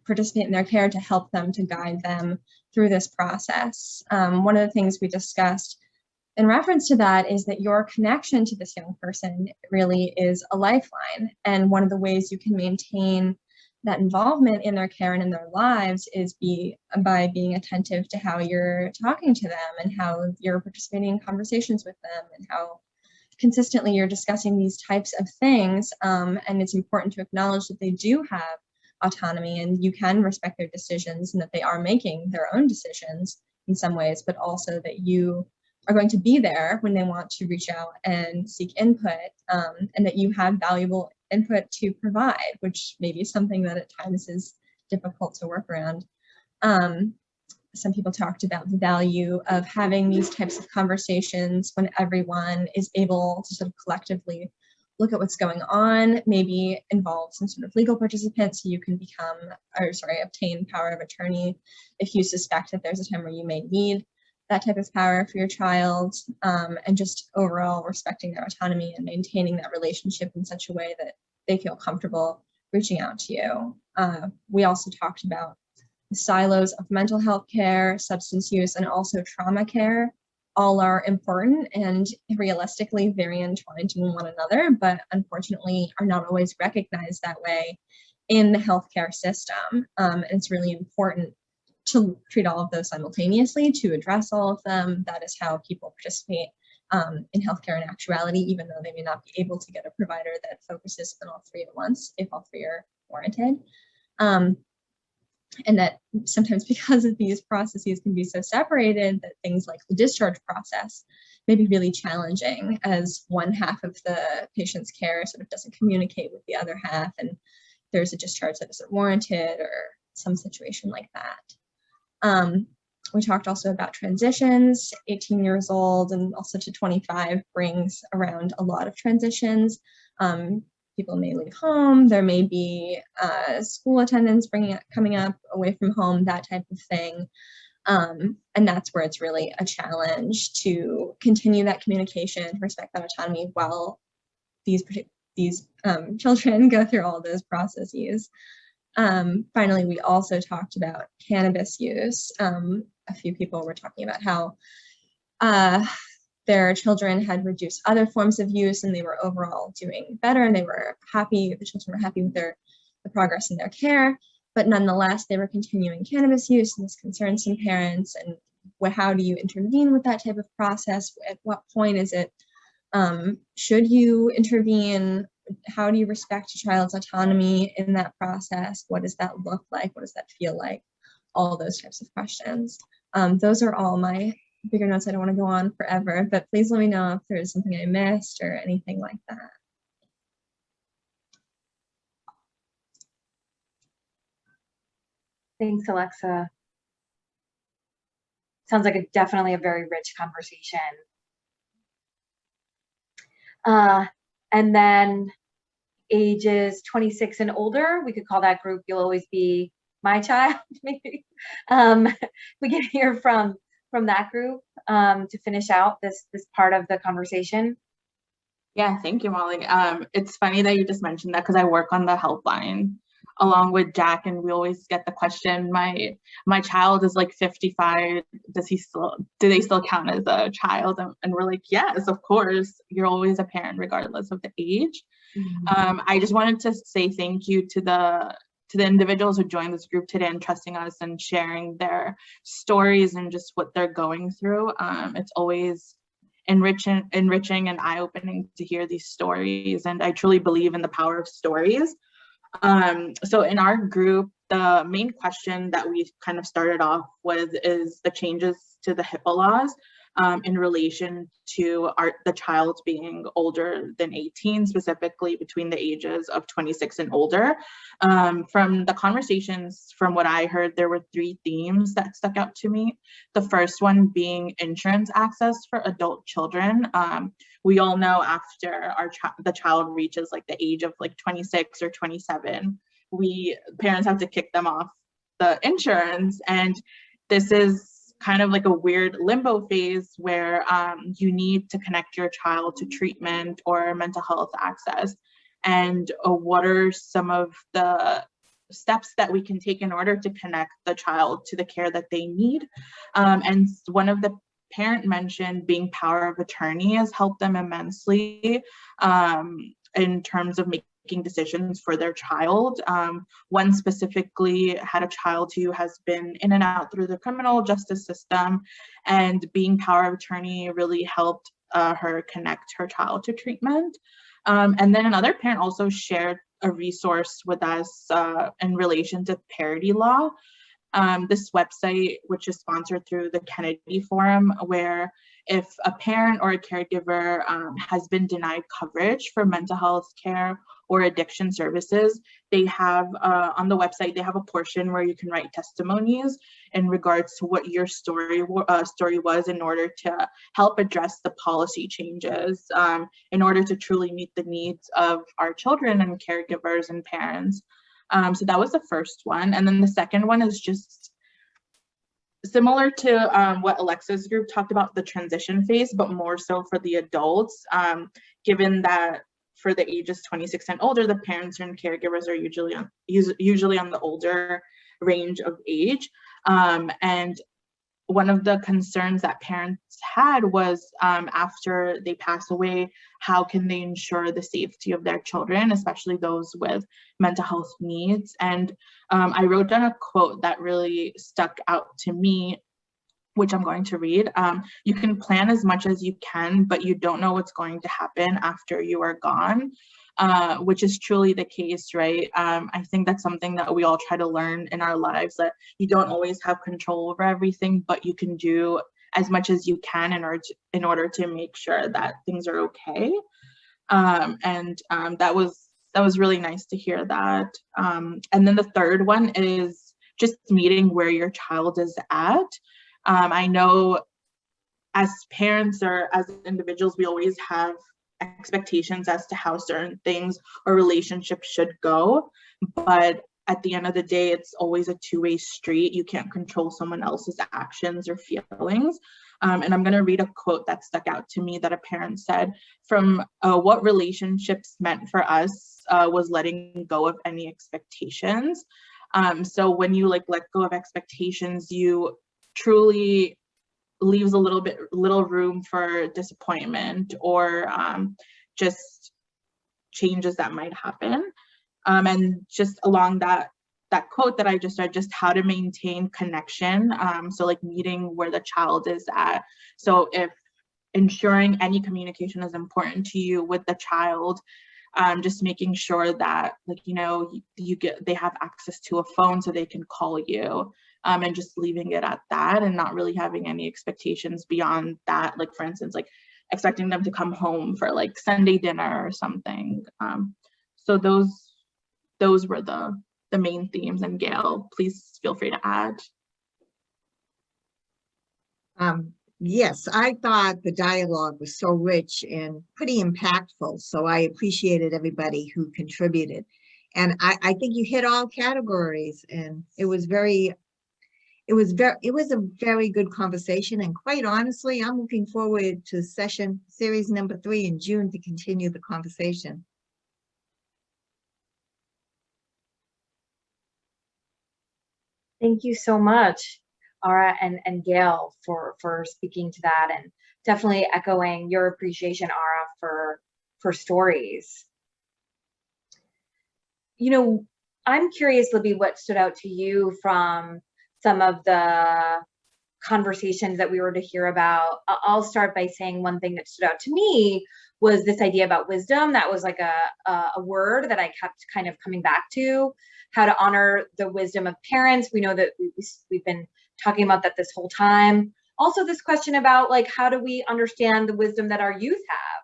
participate in their care, to help them, to guide them through this process. One of the things we discussed in reference to that is that your connection to this young person really is a lifeline. And one of the ways you can maintain that involvement in their care and in their lives is by being attentive to how you're talking to them and how you're participating in conversations with them and how consistently you're discussing these types of things. And it's important to acknowledge that they do have autonomy and you can respect their decisions and that they are making their own decisions in some ways, but also that you are going to be there when they want to reach out and seek input, and that you have valuable input to provide, which may be something that at times is difficult to work around. Some people talked about the value of having these types of conversations when everyone is able to sort of collectively look at what's going on, maybe involve some sort of legal participant so you can obtain power of attorney if you suspect that there's a time where you may need that type of power for your child, and just overall respecting their autonomy and maintaining that relationship in such a way that they feel comfortable reaching out to you. We also talked about the silos of mental health care, substance use, and also trauma care. All are important and realistically very entwined in one another, but unfortunately are not always recognized that way in the healthcare system. And it's really important to treat all of those simultaneously, to address all of them. That is how people participate in healthcare in actuality, even though they may not be able to get a provider that focuses on all three at once, if all three are warranted. And that sometimes because of these processes can be so separated that things like the discharge process may be really challenging as one half of the patient's care sort of doesn't communicate with the other half and there's a discharge that isn't warranted or some situation like that. We talked also about transitions. 18 years old and also to 25 brings around a lot of transitions. People may leave home, there may be school attendance coming up away from home, that type of thing. And that's where it's really a challenge to continue that communication, respect that autonomy while these children go through all those processes. Finally, we also talked about cannabis use. A few people were talking about how their children had reduced other forms of use and they were overall doing better and they were happy, the children were happy with the progress in their care, but nonetheless, they were continuing cannabis use and this concerns some parents. And how do you intervene with that type of process? At what point is it, should you intervene? how do you respect a child's autonomy in that process? What does that look like? What does that feel like? All those types of questions. Those are all my bigger notes. I don't want to go on forever, but please let me know if there's something I missed or anything like that. Thanks, Alexa. Sounds like definitely a very rich conversation. And then ages 26 and older, we could call that group You'll Always Be My Child, maybe. We can hear from that group to finish out this part of the conversation. Yeah, thank you, Molly. It's funny that you just mentioned that because I work on the helpline along with Jack, and we always get the question, my child is like 55, do they still count as a child? And we're like, yes, of course, you're always a parent regardless of the age. Mm-hmm. I just wanted to say thank you to the individuals who joined this group today and trusting us and sharing their stories and just what they're going through. It's always enriching and eye-opening to hear these stories, and I truly believe in the power of stories. So in our group, the main question that we kind of started off with is the changes to the HIPAA laws in relation to the child being older than 18, specifically between the ages of 26 and older. From the conversations, from what I heard, there were 3 themes that stuck out to me. The first one being insurance access for adult children. We all know after the child reaches like the age of like 26 or 27, parents have to kick them off the insurance, and this is kind of like a weird limbo phase where you need to connect your child to treatment or mental health access. And what are some of the steps that we can take in order to connect the child to the care that they need? And one of the parent mentioned being power of attorney has helped them immensely in terms of making decisions for their child. One specifically had a child who has been in and out through the criminal justice system, and being power of attorney really helped her connect her child to treatment. And then another parent also shared a resource with us in relation to parity law. This website, which is sponsored through the Kennedy Forum, where if a parent or a caregiver has been denied coverage for mental health care or addiction services, they have on the website, they have a portion where you can write testimonies in regards to what your story was in order to help address the policy changes in order to truly meet the needs of our children and caregivers and parents. So that was the first one. And then the second one is just similar to what Alexa's group talked about, the transition phase, but more so for the adults, given that for the ages 26 and older, the parents and caregivers are usually on the older range of age. And one of the concerns that parents had was after they pass away, how can they ensure the safety of their children, especially those with mental health needs? And I wrote down a quote that really stuck out to me, which I'm going to read. You can plan as much as you can, but you don't know what's going to happen after you are gone. Which is truly the case, right? I think that's something that we all try to learn in our lives, that you don't always have control over everything, but you can do as much as you can in order to make sure that things are okay. That was really nice to hear that. And then the third one is just meeting where your child is at. I know as parents or as individuals, we always have expectations as to how certain things or relationships should go, but at the end of the day, it's always a two-way street. You can't control someone else's actions or feelings. And I'm going to read a quote that stuck out to me that a parent said, from what relationships meant for us was letting go of any expectations. So when you let go of expectations, you truly leaves a little room for disappointment or just changes that might happen. And just along that quote that I just read, just how to maintain connection. So like meeting where the child is at. So if ensuring any communication is important to you with the child, just making sure that, like, you know, they have access to a phone so they can call you, and just leaving it at that and not really having any expectations beyond that. Like, for instance, like expecting them to come home for like Sunday dinner or something. So those were the main themes. And Gail, please feel free to add. Yes, I thought the dialogue was so rich and pretty impactful. So I appreciated everybody who contributed. And I think you hit all categories, and it was a very good conversation. And quite honestly, I'm looking forward to series number 3 in June to continue the conversation. Thank you so much, Ara and Gail, for speaking to that, and definitely echoing your appreciation, Ara, for stories. You know, I'm curious, Libby, what stood out to you from some of the conversations that we were to hear about. I'll start by saying one thing that stood out to me was this idea about wisdom. That was like a word that I kept kind of coming back to, how to honor the wisdom of parents. We know that we've been talking about that this whole time. Also, this question about, like, how do we understand the wisdom that our youth have?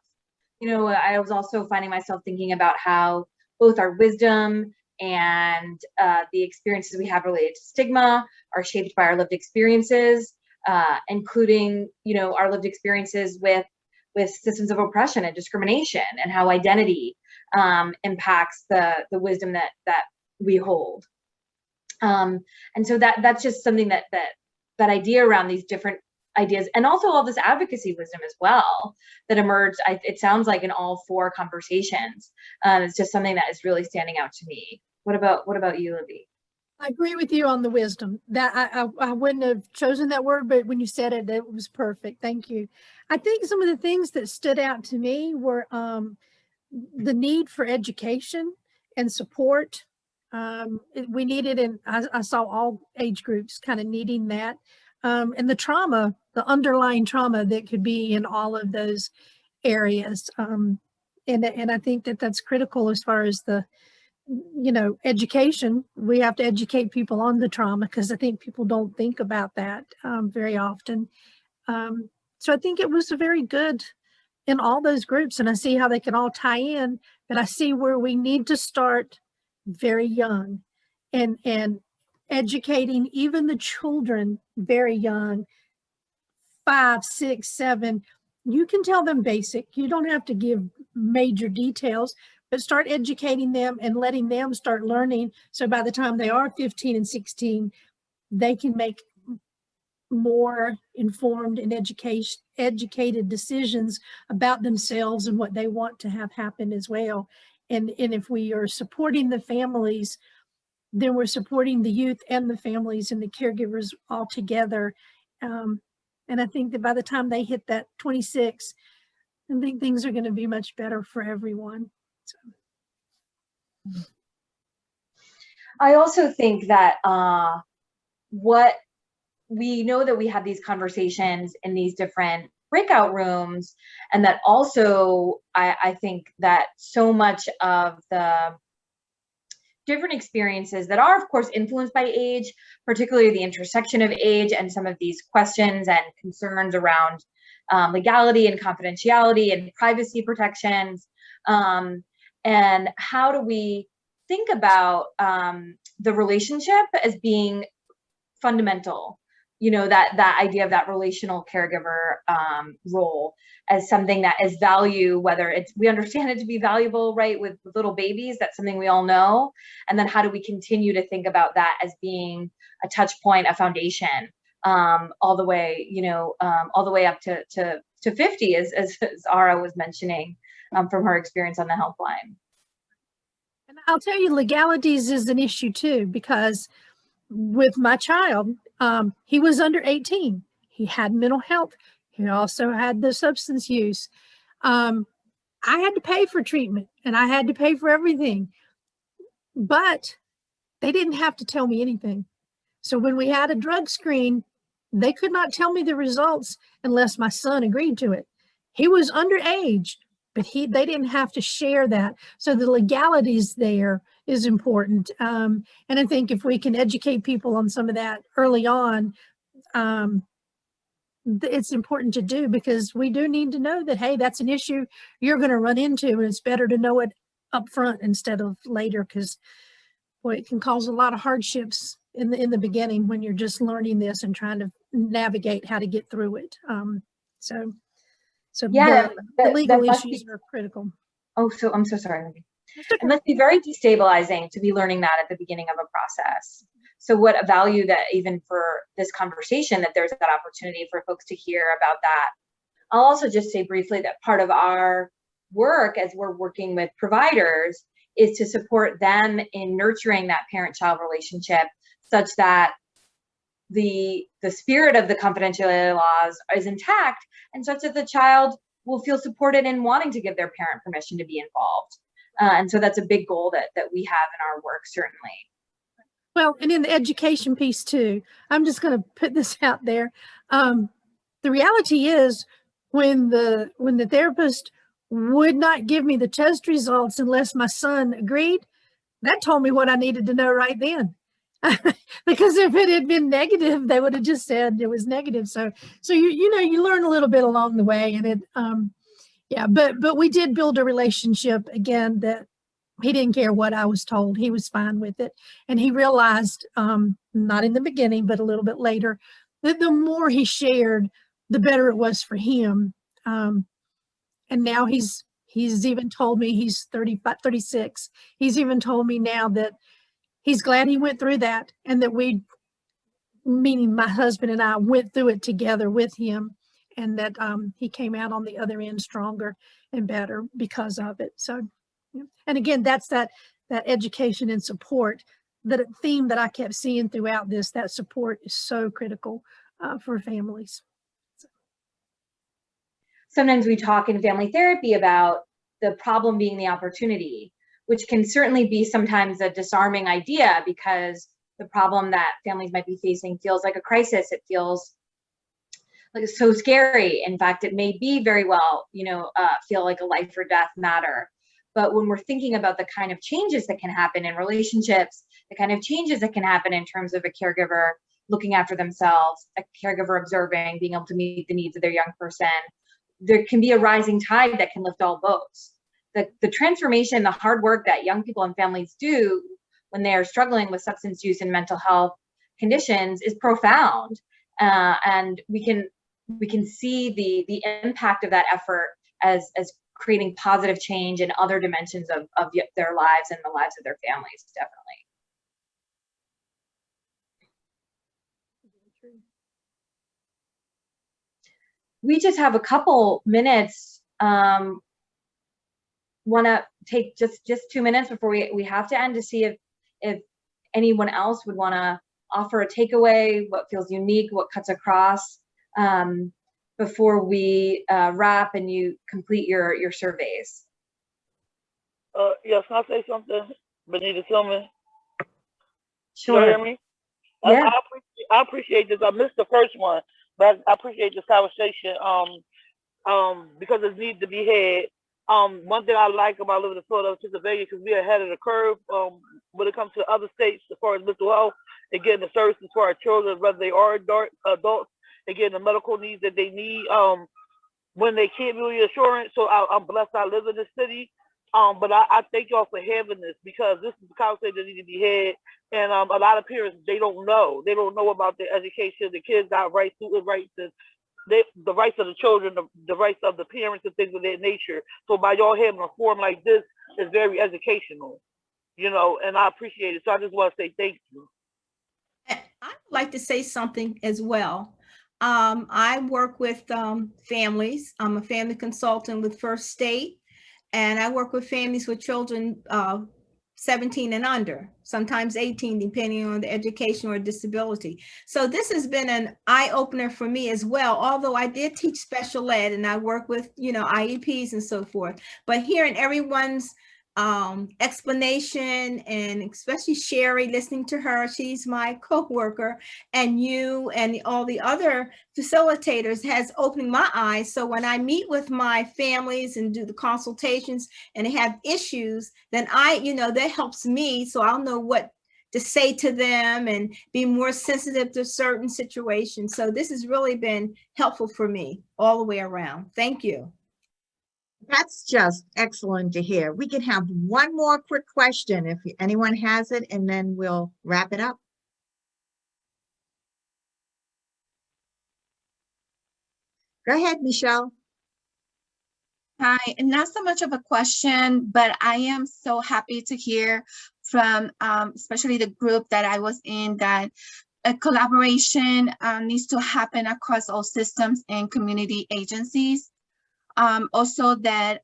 You know, I was also finding myself thinking about how both our wisdom and the experiences we have related to stigma are shaped by our lived experiences, including, you know, our lived experiences with systems of oppression and discrimination, and how identity impacts the wisdom that we hold. And so that's just something that idea around these different ideas, and also all this advocacy wisdom as well that emerged, it sounds like, in all 4 conversations. It's just something that is really standing out to me. What about you, Libby? I agree with you on the wisdom. That I wouldn't have chosen that word, but when you said it, it was perfect. Thank you. I think some of the things that stood out to me were the need for education and support. We needed, and I saw all age groups kind of needing that. And the trauma, the underlying trauma that could be in all of those areas. And I think that that's critical as far as the, you know, education. We have to educate people on the trauma, because I think people don't think about that very often. So I think it was a very good in all those groups, and I see how they can all tie in, but I see where we need to start very young and educating even the children very young, 5, 6, 7. You can tell them basic. You don't have to give major details, but start educating them and letting them start learning. So by the time they are 15 and 16, they can make more informed and educated decisions about themselves and what they want to have happen as well. And if we are supporting the families, then we're supporting the youth and the families and the caregivers all together. And I think that by the time they hit that 26, I think things are going to be much better for everyone. So. I also think that what we know, that we have these conversations in these different breakout rooms, and that also I think that so much of the different experiences that are, of course, influenced by age, particularly the intersection of age and some of these questions and concerns around legality and confidentiality and privacy protections, and how do we think about the relationship as being fundamental. You know, that idea of that relational caregiver role as something that is value, whether it's, we understand it to be valuable, right, with little babies, that's something we all know. And then how do we continue to think about that as being a touch point, a foundation, all the way, you know, all the way up to 50, as Ara was mentioning from her experience on the helpline. And I'll tell you, legalities is an issue too, because with my child, he was under 18. He had mental health. He also had the substance use. I had to pay for treatment and I had to pay for everything, but they didn't have to tell me anything. So when we had a drug screen, they could not tell me the results unless my son agreed to it. He was underage, but they didn't have to share that. So the legalities there is important. And I think if we can educate people on some of that early on, it's important to do, because we do need to know that, hey, that's an issue you're going to run into, and it's better to know it up front instead of later, because boy, it can cause a lot of hardships in the beginning when you're just learning this and trying to navigate how to get through it. So Yeah, the legal that must issues be, are critical. oh, so I'm so sorry, Libby. That's okay. It must be very destabilizing to be learning that at the beginning of a process. So what a value that even for this conversation, that there's that opportunity for folks to hear about that. I'll also just say briefly that part of our work as we're working with providers is to support them in nurturing that parent-child relationship, such that the spirit of the confidentiality laws is intact, and such that the child will feel supported in wanting to give their parent permission to be involved. And so that's a big goal that we have in our work, certainly. Well, and in the education piece too, I'm just going to put this out there. The reality is, when the therapist would not give me the test results unless my son agreed, that told me what I needed to know right then. Because if it had been negative, they would have just said it was negative. So you learn a little bit along the way, and it yeah, but we did build a relationship again that he didn't care what I was told. He was fine with it. And he realized, not in the beginning, but a little bit later, that the more he shared, the better it was for him. And now he's even told me, he's 35, 36. He's even told me now that he's glad he went through that, and that we, meaning my husband and I, went through it together with him, and that he came out on the other end stronger and better because of it. So, and again, that's that education and support, that theme that I kept seeing throughout this. That support is so critical for families. Sometimes we talk in family therapy about the problem being the opportunity, which can certainly be sometimes a disarming idea, because the problem that families might be facing feels like a crisis. It feels like it's so scary. In fact, it may be very well, feel like a life or death matter. But when we're thinking about the kind of changes that can happen in relationships, the kind of changes that can happen in terms of a caregiver looking after themselves, a caregiver observing, being able to meet the needs of their young person, there can be a rising tide that can lift all boats. The transformation, the hard work that young people and families do when they are struggling with substance use and mental health conditions is profound. And we can see the impact of that effort as creating positive change in other dimensions of their lives and the lives of their families, definitely. We just have a couple minutes. Want to take just 2 minutes before we have to end, to see if anyone else would want to offer a takeaway, what feels unique, what cuts across, before we wrap and you complete your surveys. Yes, can I say something, Benita Tillman? Sure. You hear me? Yeah. I appreciate this. I missed the first one, but I appreciate this conversation. Because it needs to be had. One thing I like about living in Philadelphia, Pennsylvania, because we're ahead of the curve when it comes to other states as far as mental health and getting the services for our children, whether they are adults, and getting the medical needs that they need when they can't be reassured. So I'm blessed I live in this city. But I thank y'all for having this, because this is the conversation that needs to be had. And a lot of parents, they don't know. They don't know about their education. The kids got rights, the rights of the children, the rights of the parents, and things of that nature. So by y'all having a forum like this is very educational, and I appreciate it. So I just want to say thank you. I'd like to say something as well. I work with families. I'm a family consultant with First State, and I work with families with children 17 and under, sometimes 18, depending on the education or disability. So this has been an eye-opener for me as well, although I did teach special ed and I work with, IEPs and so forth. But hearing everyone's explanation, and especially Sherry, listening to her, she's my co-worker, and you and all the other facilitators has opened my eyes. So when I meet with my families and do the consultations and they have issues, then that helps me, so I'll know what to say to them and be more sensitive to certain situations. So this has really been helpful for me all the way around. Thank you. That's just excellent to hear. We can have one more quick question if anyone has it, and then we'll wrap it up. Go ahead, Michelle. Hi, and not so much of a question, but I am so happy to hear from especially the group that I was in, that a collaboration needs to happen across all systems and community agencies. Also that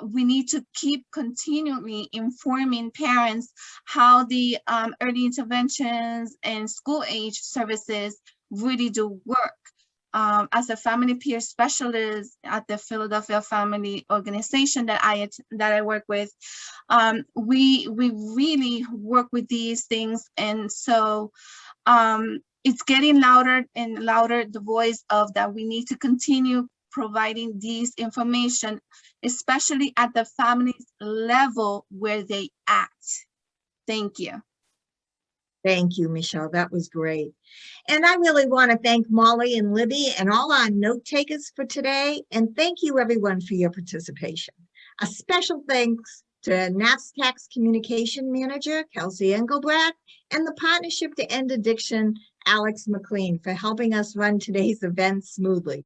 we need to keep continually informing parents how the early interventions and school age services really do work. As a family peer specialist at the Philadelphia Family Organization that I work with, we really work with these things, and so it's getting louder and louder, the voice of that we need to continue providing these information, especially at the family's level where they act. Thank you. Thank you, Michelle. That was great. And I really want to thank Molly and Libby and all our note takers for today. And thank you everyone for your participation. A special thanks to NAPSTAC's Communication Manager, Kelsey Engelbrad, and the Partnership to End Addiction, Alex McLean, for helping us run today's event smoothly.